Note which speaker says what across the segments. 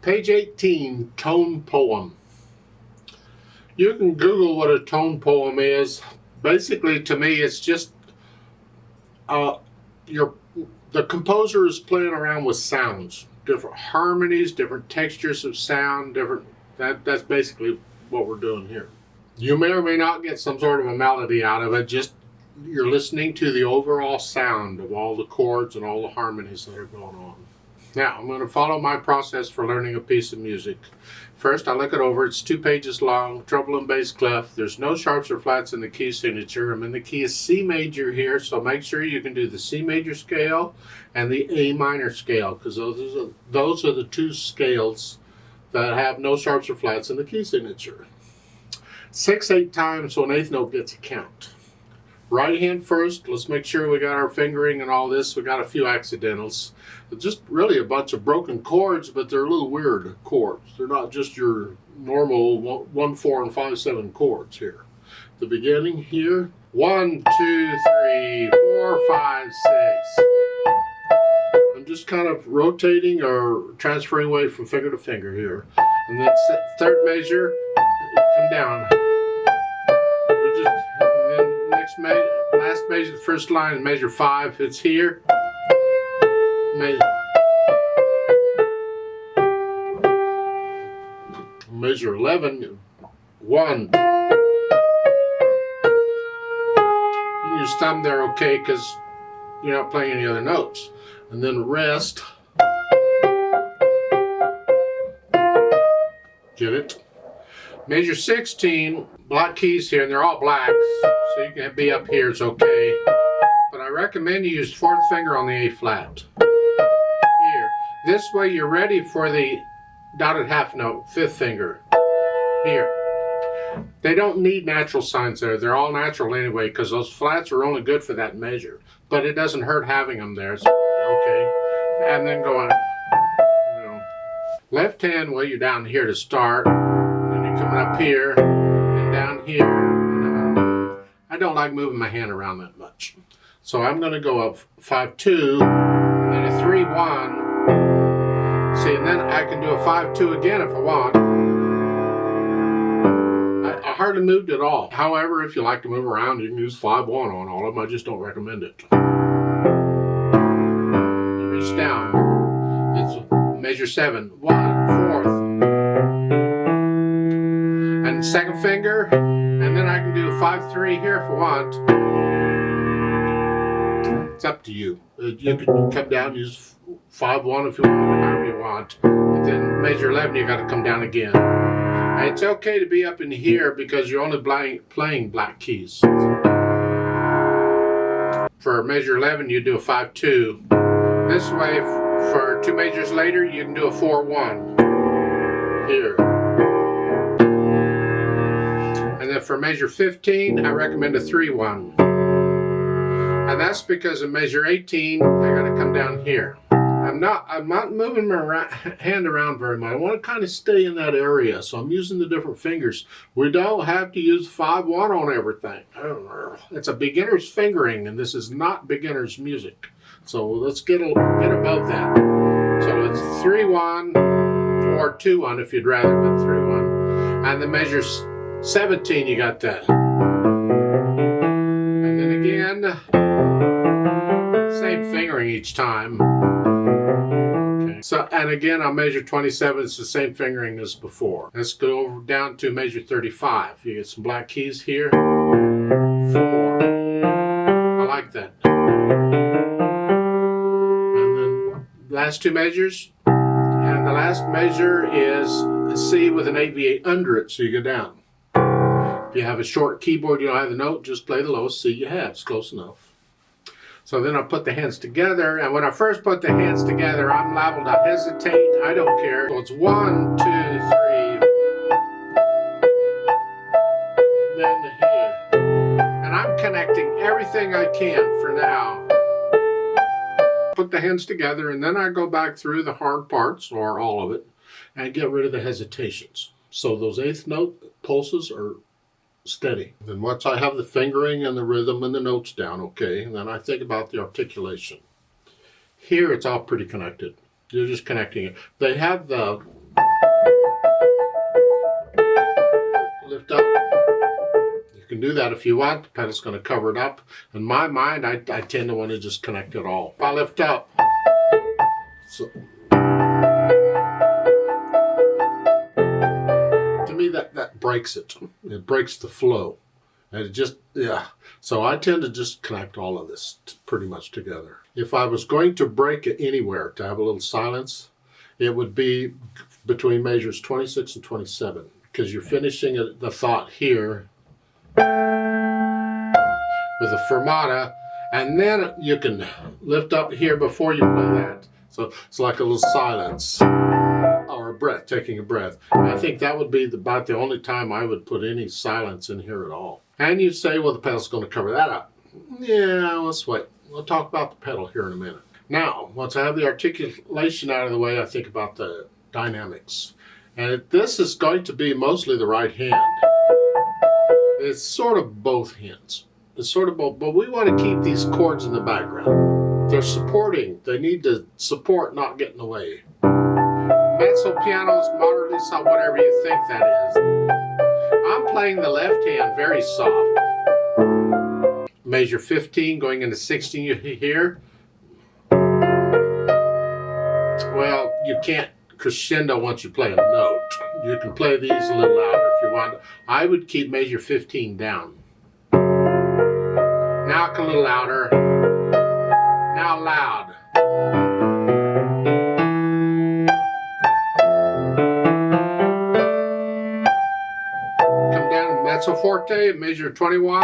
Speaker 1: Page 18, tone poem. You can Google what a tone poem is. Basically, to me, it's just the composer is playing around with sounds, different harmonies, different textures of sound, that's basically what we're doing here. You may or may not get some sort of a melody out of it, just you're listening to the overall sound of all the chords and all the harmonies that are going on. Now, I'm going to follow my process for learning a piece of music. First, I look it over. It's 2 pages long, treble and bass clef. There's no sharps or flats in the key signature. I'm in the key is C major here, so make sure you can do the C major scale and the A minor scale, because those are the 2 scales that have no sharps or flats in the key signature. 6/8 times, so an eighth note gets a count. Right hand first. Let's make sure we got our fingering and all this. We got a few accidentals. It's just really a bunch of broken chords, but they're a little weird chords. They're not just your normal 1, 4, and 5, 7 chords here. The beginning here, 1, 2, 3, 4, 5, 6. I'm just kind of rotating or transferring away from finger to finger here. And then third measure, come down. Last measure, the first line is measure 5. It's here. Measure 11. 1. You can use thumb there, okay, because you're not playing any other notes. And then rest. Get it? Measure 16, black keys here, and they're all blacks, so you can be up here, it's okay. But I recommend you use 4th finger on the A flat. Here. This way you're ready for the dotted half note, 5th finger. Here. They don't need natural signs there. They're all natural anyway, because those flats are only good for that measure. But it doesn't hurt having them there, so okay. And then going, left hand, well, you're down here to start. Coming up here and down here. I don't like moving my hand around that much. So I'm going to go up 5, 2, and then a 3, 1. See, and then I can do a 5, 2 again if I want. I hardly moved at all. However, if you like to move around, you can use 5, 1 on all of them. I just don't recommend it. Reach down. It's measure 7, 1, 4th. And 2nd finger, and then I can do a 5, 3 here if I want. It's up to you. You can come down and use 5, 1 if you want, however you want. But then measure 11, you got to come down again. And it's okay to be up in here because you're only playing black keys. For measure 11, you do a 5, 2. This way, for 2 measures later, you can do a 4, 1 here. And then for measure 15, I recommend a 3, 1. And that's because in measure 18, I got to come down here. I'm not moving my hand around very much. I want to kind of stay in that area, so I'm using the different fingers. We don't have to use 5, 1 on everything. It's a beginner's fingering, and this is not beginner's music. So let's get above that. So it's 3, 1, or 2, 1 if you'd rather, but 3, 1. And the measures 17, you got that. And then again, same fingering each time. Okay. So, and again, on measure 27, it's the same fingering as before. Let's go down to measure 35. You get some black keys here. 4. I like that. And then last 2 measures. And the last measure is a C with an 8/8 under it, so you go down. If you have a short keyboard, you don't have the note, just play the lowest C you have. It's close enough. So then I put the hands together, and when I first put the hands together, I'm liable to hesitate. I don't care. So it's 1, 2, 3. Then here. And I'm connecting everything I can for now. Put the hands together, and then I go back through the hard parts, or all of it, and get rid of the hesitations. So those 8th note pulses are steady. Then once I have the fingering and the rhythm and the notes down, okay, and then I think about the articulation. Here it's all pretty connected. You're just connecting it. They have the lift up. You can do that if you want. The pedal's going to cover it up. In my mind, I tend to want to just connect it all. If I lift up, so to me that breaks it. It breaks the flow. And it just, yeah. So I tend to just connect all of this pretty much together. If I was going to break it anywhere to have a little silence, it would be between measures 26 and 27, because you're finishing the thought here with a fermata, and then you can lift up here before you play that. So it's like a little silence or a breath, taking a breath. And I think that would be about the only time I would put any silence in here at all. And you say, well, the pedal's going to cover that up. Yeah, let's wait. We'll talk about the pedal here in a minute. Now, once I have the articulation out of the way, I think about the dynamics. And this is going to be mostly the right hand. It's sort of both hands. It's sort of both, but we want to keep these chords in the background. They're supporting. They need to support, not get in the way. Mezzo pianos, moderately soft, whatever you think that is. I'm playing the left hand very soft. Measure 15 going into 16, you hear? Well, you can't crescendo once you play a note. You can play these a little louder if you want. I would keep measure 15 down. Now a little louder. Now loud. Come down mezzo forte, measure 21.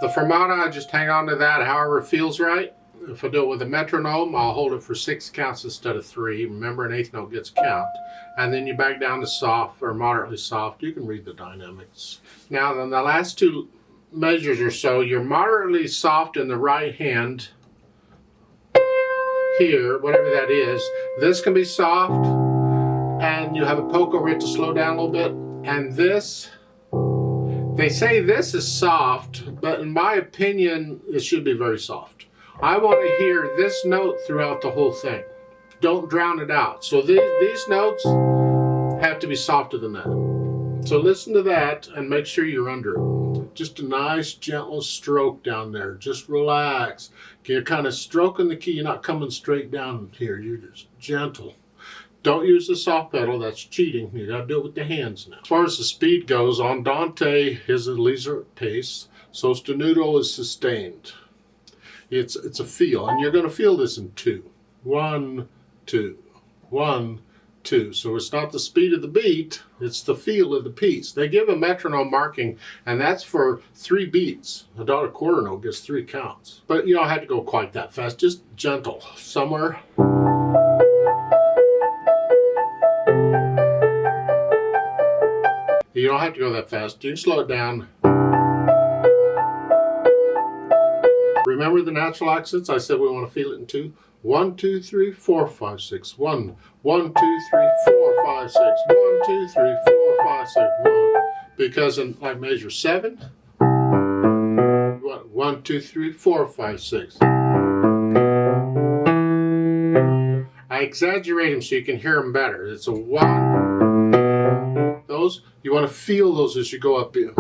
Speaker 1: The fermata, I just hang on to that however it feels right. If I do it with a metronome, I'll hold it for 6 counts instead of 3. Remember, an eighth note gets count. And then you back down to soft or moderately soft. You can read the dynamics. Now, then the last 2 measures or so, you're moderately soft in the right hand. Here, whatever that is. This can be soft. And you have a poco where you have to slow down a little bit. And this, they say this is soft, but in my opinion, it should be very soft. I want to hear this note throughout the whole thing. Don't drown it out. So these notes have to be softer than that. So listen to that and make sure you're under it. Just a nice gentle stroke down there. Just relax. You're kind of stroking the key. You're not coming straight down here. You're just gentle. Don't use the soft pedal. That's cheating. You got to do it with the hands now. As far as the speed goes, Andante is a leisure pace. Sostenuto is sustained. It's a feel, and you're going to feel this in 2. 1, 2, 1, 2. So it's not the speed of the beat, it's the feel of the piece. They give a metronome marking, and that's for 3 beats. A dotted quarter note gets 3 counts. But you don't have to go quite that fast, just gentle. Somewhere. You don't have to go that fast. You can slow it down. Remember the natural accents? I said we want to feel it in 2. 1, 2, 3, 4, 5, 6. 1, 1, 2, 3, 4, 5, 6. 1, 2, 3, 4, 5, 6. 1. Because in like measure 7, 1, 2, 3, 4, 5, 6. I exaggerate them so you can hear them better. It's a 1. Those, you want to feel those as you go up here.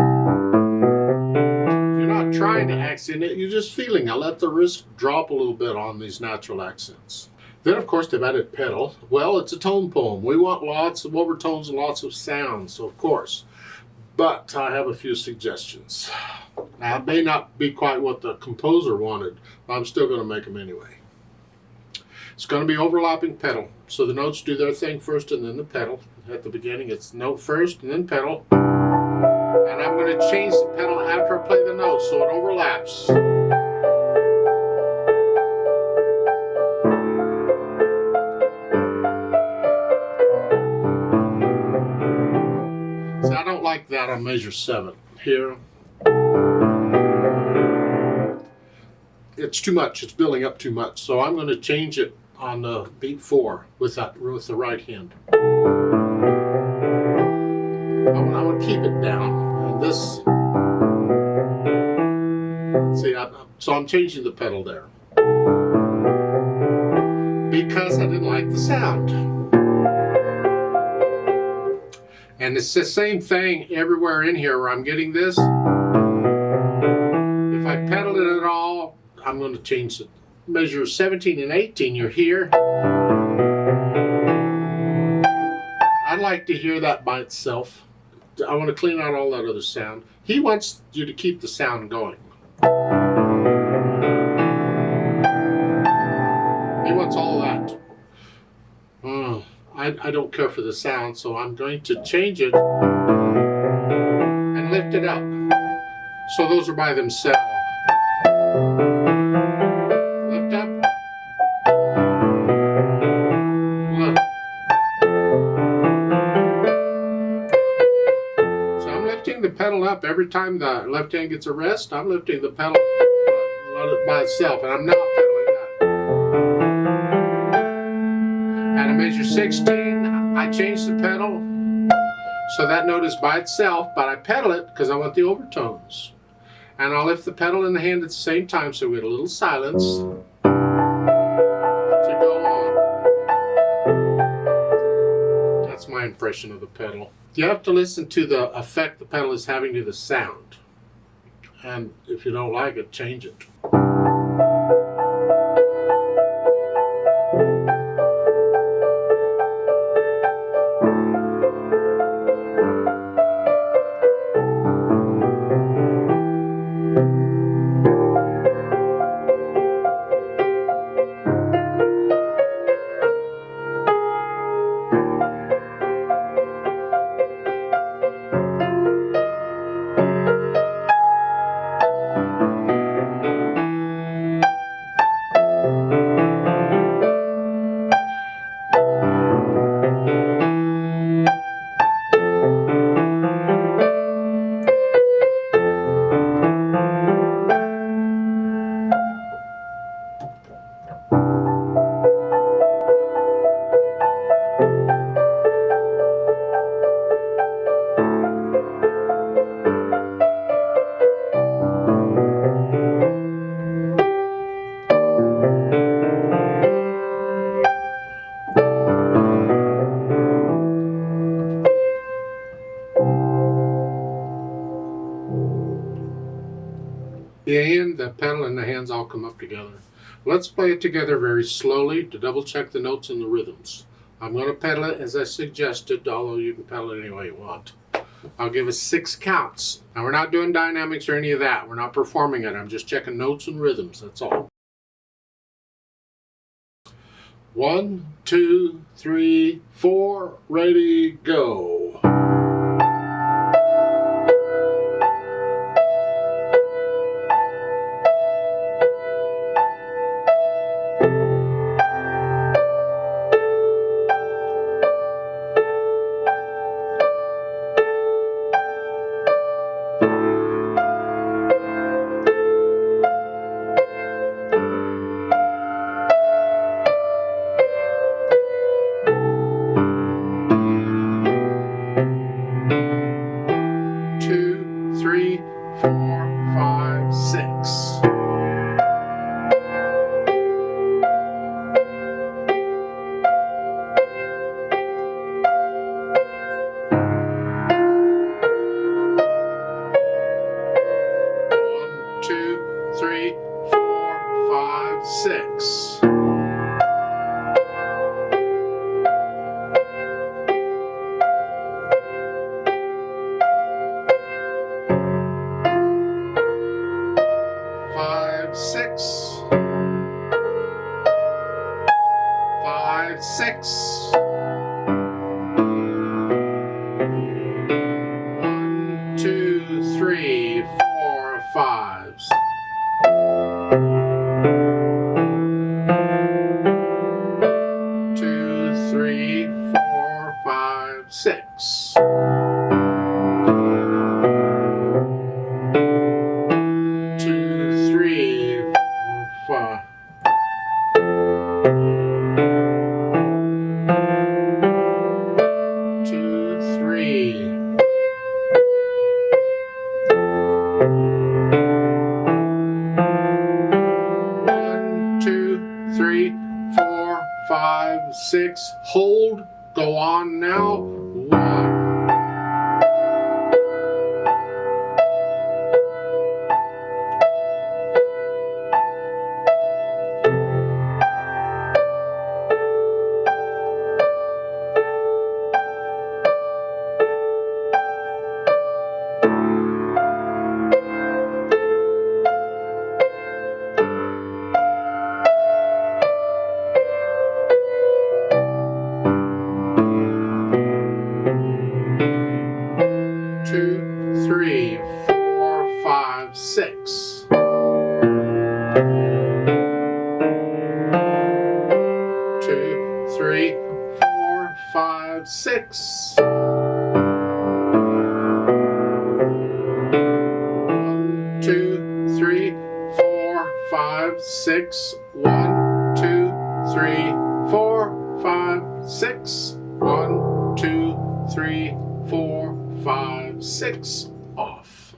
Speaker 1: Trying to accent it, you're just feeling. I let the wrist drop a little bit on these natural accents. Then, of course, they've added pedal. Well, it's a tone poem. We want lots of overtones and lots of sounds, so of course. But I have a few suggestions. Now, it may not be quite what the composer wanted, but I'm still going to make them anyway. It's going to be overlapping pedal. So the notes do their thing first and then the pedal. At the beginning, it's note first and then pedal. And I'm going to change the pedal after I play the notes so it overlaps. See, I don't like that on measure 7. Here, it's too much. It's building up too much. So I'm going to change it on the beat 4 with the right hand. I'm going to keep it down. This, see, so I'm changing the pedal there because I didn't like the sound. And it's the same thing everywhere in here where I'm getting this. If I pedal it at all, I'm going to change it. Measure 17 and 18, you're here. I'd like to hear that by itself. I want to clean out all that other sound. He wants you to keep the sound going. He wants all that. I don't care for the sound, so I'm going to change it and lift it up. So those are by themselves. Lift up. Look. So I'm lifting the pedal up every time the left hand gets a rest. I'm lifting the pedal by itself, and I'm not pedaling that. At a measure 16, I change the pedal so that note is by itself, but I pedal it because I want the overtones. And I'll lift the pedal in the hand at the same time so we get a little silence to go on. That's my impression of the pedal. You have to listen to the effect the pedal is having to the sound. And if you don't like it, change it. The pedal and the hands all come up together. Let's play it together very slowly to double check the notes and the rhythms. I'm going to pedal it as I suggested, although you can pedal it any way you want. I'll give us 6 counts. Now we're not doing dynamics or any of that. We're not performing it. I'm just checking notes and rhythms. That's all. 1, 2, 3, 4, ready, go. 6. Five, 6. 5, 6. 1, 2, 3, 4, 5. 2, 3, 4, 5, 6. 2, 3, 4, 5. 2, 3. 1, 2, 3, 4, 5, 6. Hold. Go on now. 1. 3, 4, 5, 6. 1, 2, 3, 4, 5, 6. 1, 2, 3, 4, 5, 6. 1, 2, 3, 4, 5, 6. Off.